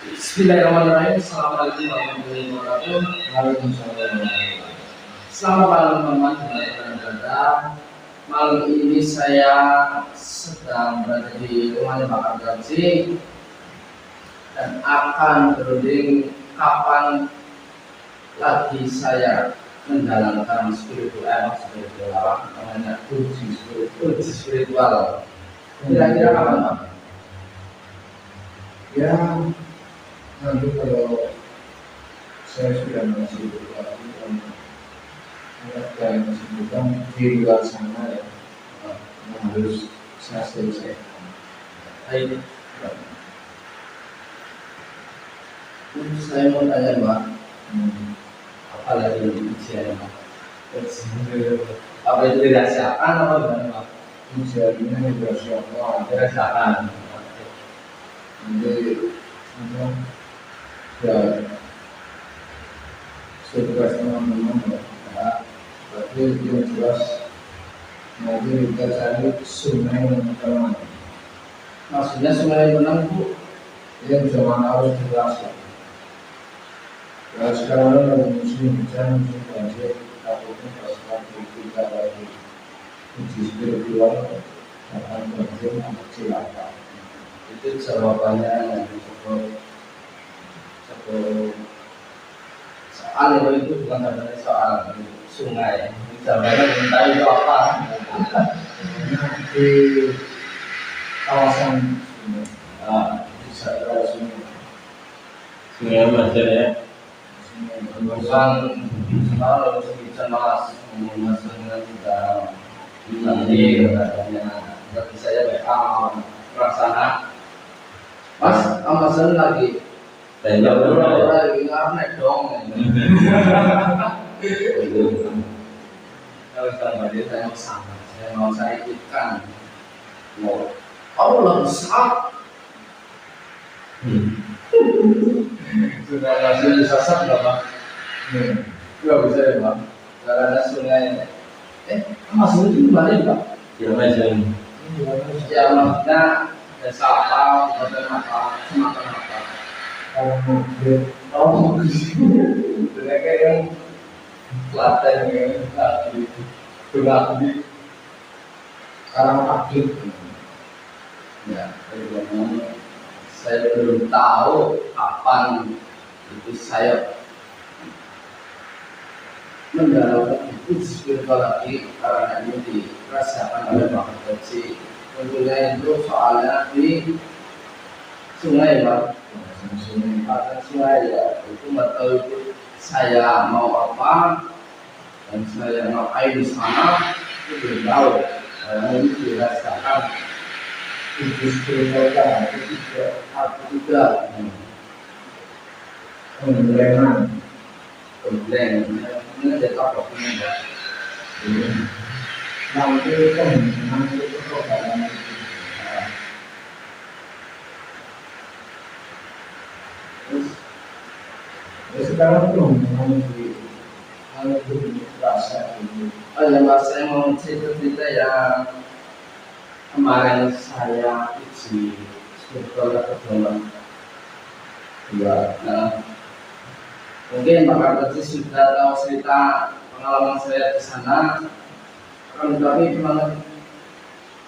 Bismillahirrahmanirrahim. Assalamualaikum warahmatullahi wabarakatuh. Waalaikumsalam. Selamat malam teman-teman yang berada. Malam ini saya sedang berada di rumahnya Pak Argaji dan akan berunding kapan lagi saya menjalankan spiritual namanya uji spiritual. Kira-kira kapan Pak? Ya, nanti kalau saya sudah masih berlaku dan kesibukan di luar sana ya, yang harus saya selesaikan. Baik. Saya mau tanya Pak, apa lagi ujian Pak? Apa itu dirahasiakan atau gimana Pak? Ujiannya juga siapa? Dirahasiakan. Nanti ya tugas teman-teman ya, tapi yang jelas nanti kita cari sungai yang tenang. Maksudnya sungai yang tenang Bu? Yang zaman harus dirasa. Ya sekarang ada musim hujan, musim banjir, takutnya pas kita lagi uji spiritual akan banjir atau celaka. Itu jawabannya yang disebut soal itu bukan sebenarnya soal sungai. Jawabannya minta itu apa? Di kawasan bisa sungai. Sungai Majer ya. Bukan sekarang harus hujan mas, maksudnya tidak nanti katanya. Berarti saya pelaksana. Mas, Amazon lagi. Tanya dulu ya. Lagi ngarep dong. Kalau sama dia saya mau sama, saya mau cari ikan. Mau, Allah besar. Sudah langsung disasar nggak Pak? Nggak bisa ya Pak. Karena sungai. Amazon itu gimana Pak? Ya Majer. Ya maksudnya desa apa, kabupaten apa, semacam apa. Oh, mereka yang Klaten yang tadi berarti Karang Abdul. ya, bagaimana saya belum tahu kapan itu saya mendalamkan itu spiritual lagi karena ini dirasakan oleh Pak Haji. Tentunya itu soalnya di sungai Pak. Sungai ya itu nggak tahu itu saya mau apa dan saya ngapain di sana itu belum tahu. Saya ini dirasakan Itu spiritual aku juga pembelajaran. komplain ini ada apa Pak? Nanti pembelajaran itu program. Sekarang pembelajaran di hal itu rasa ini. Oh ya Mas, saya mau cerita yang kemarin saya uji spiritual pertemuan dua. Nah, mungkin Pak Kartasi sudah tahu cerita pengalaman saya di sana. Akan tetapi memang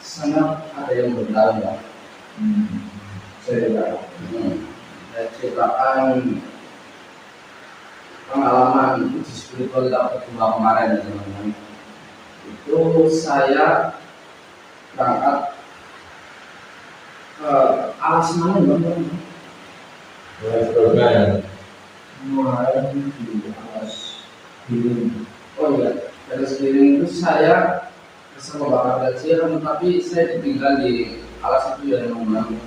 sangat ada yang belum tahu Pak. Saya Saya ceritakan pengalaman uji spiritual pertemuan kemarin teman-teman. Itu saya berangkat ke alas mana teman-teman? mulai di atas diri. Oh iya, dari sekeliling itu saya bersama Bapak Gaji, tetapi saya ditinggal di alas itu ya teman-teman.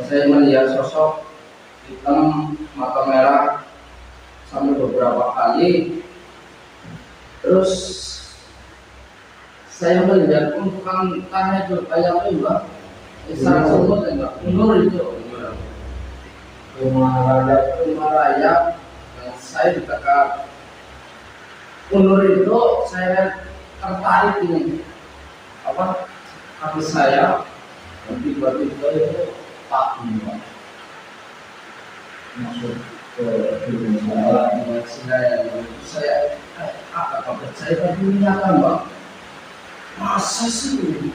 Saya melihat sosok hitam mata merah sampai beberapa kali. Terus saya melihat bukan tanya itu kayak apa Mbak? Secara semut enggak? Nur itu. Rumah raya. Saya dekat Unur itu saya tertarik ini apa hati saya dan tiba-tiba itu tak masuk ke dunia Malah dengan saya apa kabar saya kan dunia kan bang, masa sih?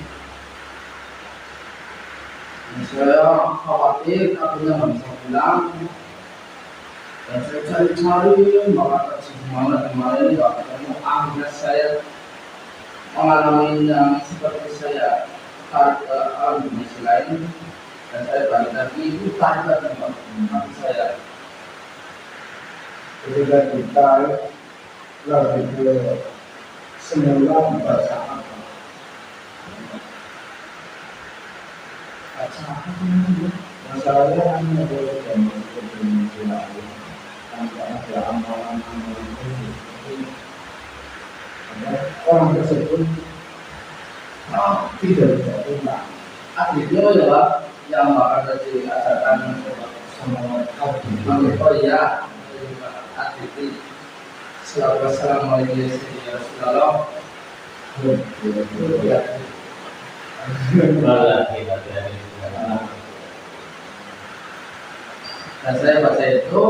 Saya khawatir akhirnya nggak bisa pulang. Dan saya cari-cari, maka kemana ini nggak ketemu. Akhirnya saya mengalami yang seperti saya tarik ke alam dimensi lain, dan saya balik lagi itu tarikan tapi saya ketika kita lagi ke semula bahasa apa? baca apa namanya? Masalahnya hanya boleh masuk ke dimensi lain tanpa ada amalan-amalan itu. Orang tersebut tidak bisa pulang. Akhirnya ya Pak, yang bakal jadi ajaran Sama hati. oh iya, akhirnya Assalamualaikum Rasulullah. Ya, malah kita dari dan saya baca itu,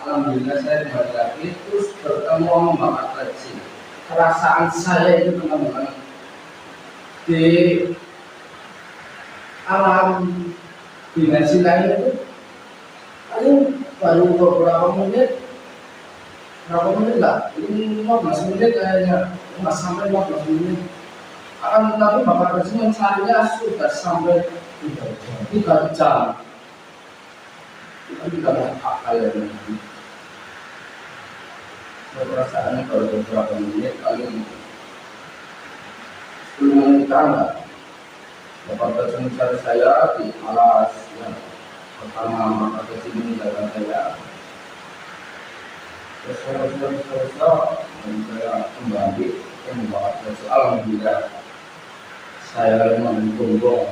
alhamdulillah saya kembali lagi terus bertemu sama Bapak Haji. Perasaan saya itu teman-teman di alam dimensi lain itu paling baru berapa menit lah, ini 15 menit kayaknya, nggak sampai 15 menit. Akan tetapi Bapak Haji mencarinya sudah sampai 3 jam. Kita tidak ada akal ya ini. Perasaannya kalau beberapa menit paling 10 menit enggak. Bapak Haji mencari saya di alas yang pertama Bapak Haji meninggalkan saya. Terus dan saya kembali ke Bapak Haji. Alhamdulillah saya mendukung.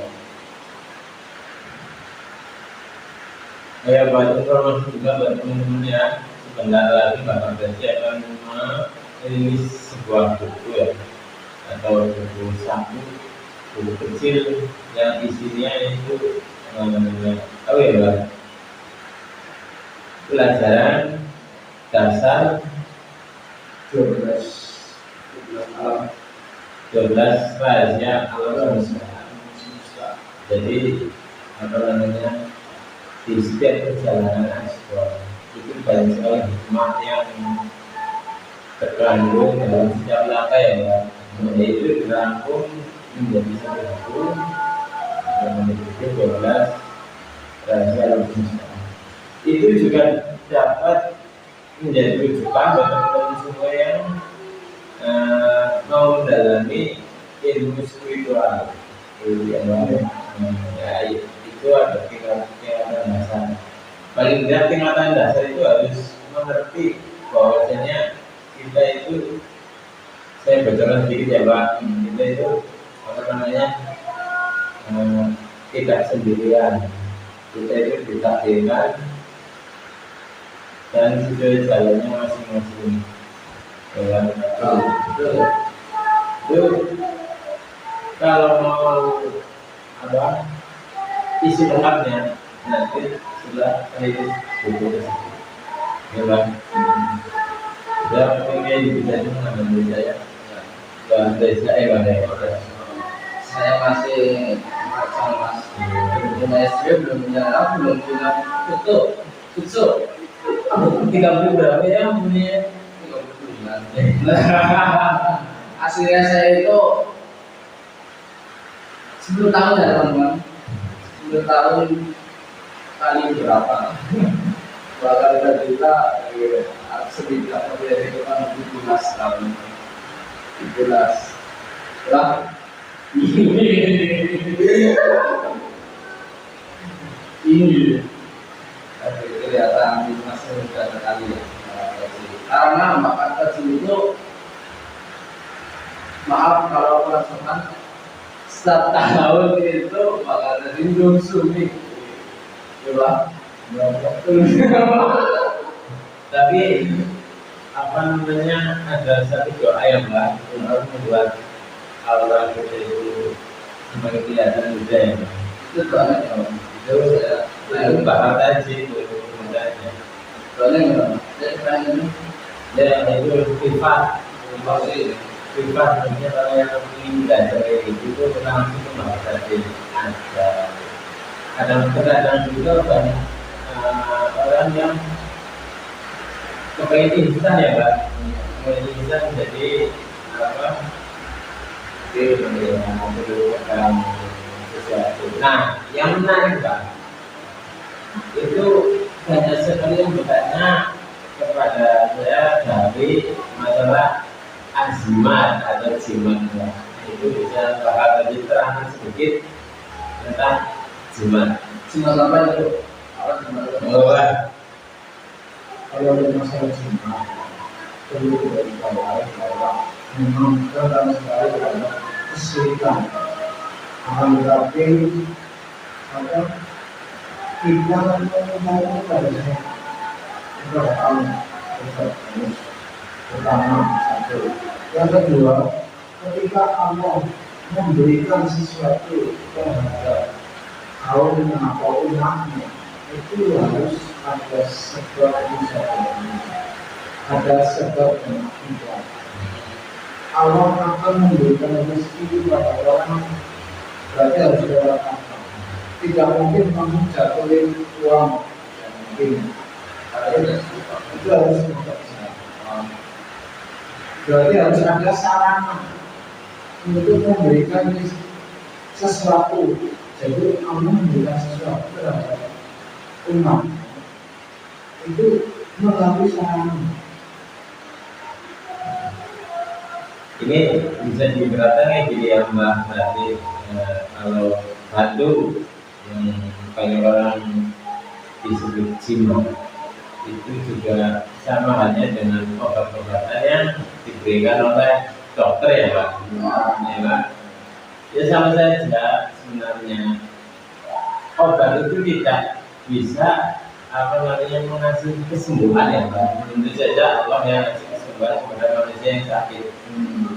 ya buat informasi juga buat teman-teman ya, sebentar lagi Bapak Gaji akan merilis sebuah buku ya, atau buku saku, buku kecil yang isinya itu apa ya Pak, pelajaran dasar 12 alam 12 rahasia alam semesta. Jadi apa namanya, di setiap perjalanan ekspor itu banyak sekali hikmah yang terkandung dalam setiap langkah ya Pak. Yaitu dirangkum menjadi satu buku yang memiliki 12 rahasia alam semesta. Itu juga dapat menjadi rujukan buat teman-teman semua yang mau mendalami ilmu spiritual. Ya, itu ada tingkatan dasar. Paling tidak tingkatan dasar itu harus mengerti bahwasanya kita itu, saya bocoran sedikit ya Pak, kita itu apa namanya, tidak sendirian. Kita itu ditakdirkan dan sesuai jalannya masing-masing. Ya, itu kalau mau apa isi lengkapnya nanti setelah rilis buku tersebut, ya Pak. Ya mungkin bisa cuma mengambil saya dan saya masih macam mas punya istri belum punya anak belum punya betul 30 berapa ya punya 39. Aslinya saya itu 10 tahun ya teman-teman, 10 tahun kali berapa bahkan kita sedikit apa dari itu kan 17 tahun 17 lah ini kelihatan masih muda sekali ya. Karena Bapak Haji itu, maaf kalau pelaksanaan setiap tahun itu Bapak Haji sumi coba tapi apa namanya, ada satu doa yang Pak harus membuat aura kita itu semakin kelihatan muda ya. itu banget ya. Itu saya lalu Bapak Haji itu dan Soalnya enggak, saya keren ini Ya itu privat, pasti privat maksudnya kalau yang ingin belajar kayak gitu itu langsung ke tadi ada. Kadang-kadang juga banyak orang yang kepengen instan ya Pak, kepengen instan jadi apa? Perlu sesuatu. Nah, yang menarik Pak, itu banyak sekali yang bertanya kepada saya dari masalah azimat atau jimat. Itu bisa Pak tadi terangkan sedikit tentang jimat. cuma sampai itu apa cuma Bahwa Kalau ada masalah cinta, perlu kita dikawal bahwa memang dalam sekali ada kesulitan. Akan tetapi apa kita mau pada saya kepada Allah pertama satu. Yang kedua, ketika Allah memberikan sesuatu kepada kaum atau umatnya, itu harus ada sebab ada sebab dan akibat. Allah akan memberikan rezeki kepada orang, berarti harus ada apa? Tidak mungkin kamu jatuhin uang, tidak mungkin. Itu harus bekerja. Berarti harus ada sarana untuk memberikan sesuatu. Jadi Allah memberikan sesuatu terhadap umat itu melalui sarana. ini bisa diberatkan jadi yang Mbak berarti kalau batu yang banyak orang disebut jimat itu juga sama halnya dengan obat-obatan yang diberikan oleh dokter ya Pak. Ya Pak. Ya sama saja sebenarnya obat itu tidak bisa apa namanya mengasih kesembuhan ya Pak. Tentu saja Allah yang ngasih kesembuhan kepada manusia yang sakit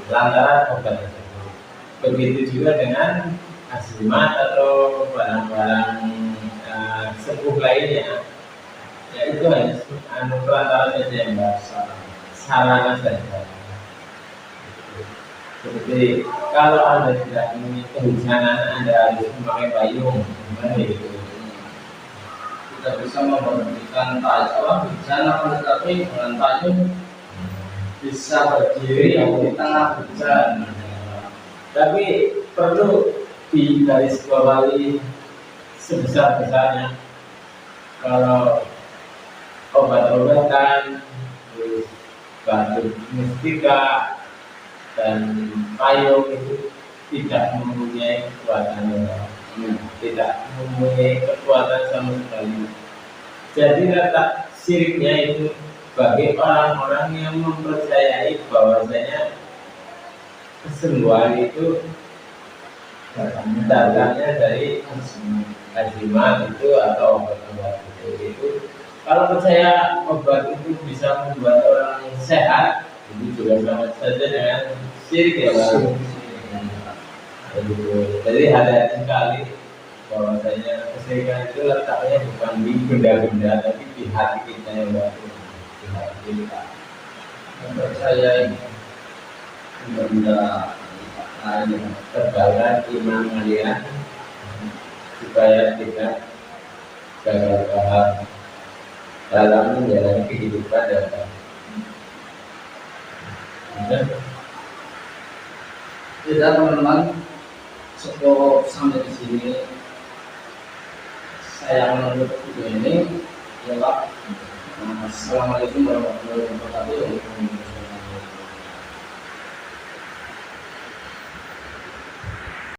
lantaran obat tersebut. Begitu juga dengan azimat atau barang-barang sepuh lainnya. Ya itu hanya perantara saja yang bahasa sarana saja. Seperti kalau Anda tidak ingin kehujanan, Anda harus memakai payung, gimana itu? tidak bisa memberhentikan tajuk bencana, tetapi dengan payung bisa berdiri di tengah hujan. Tapi perlu digarisbawahi sebesar-besarnya kalau obat-obatan, terus batu mustika dan payung itu tidak mempunyai kekuatan tidak mempunyai kekuatan sama sekali. Jadi letak siriknya itu bagi orang-orang yang mempercayai bahwasanya kesembuhan itu datangnya dari azimat itu atau obat-obat itu. Kalau percaya obat itu bisa membuat orang sehat, itu juga sama saja dengan syirik ya Pak. Jadi hati-hati sekali bahwasanya kesirikan itu letaknya bukan di benda-benda tapi di hati kita yang baru, di hati kita. Mempercayai benda lain Terbalas iman kalian supaya kita gagal paham dalam menjalani kehidupan dan tidak teman-teman. Cukup sampai di sini saya menutup video ini. Ya Pak. Assalamualaikum warahmatullahi wabarakatuh.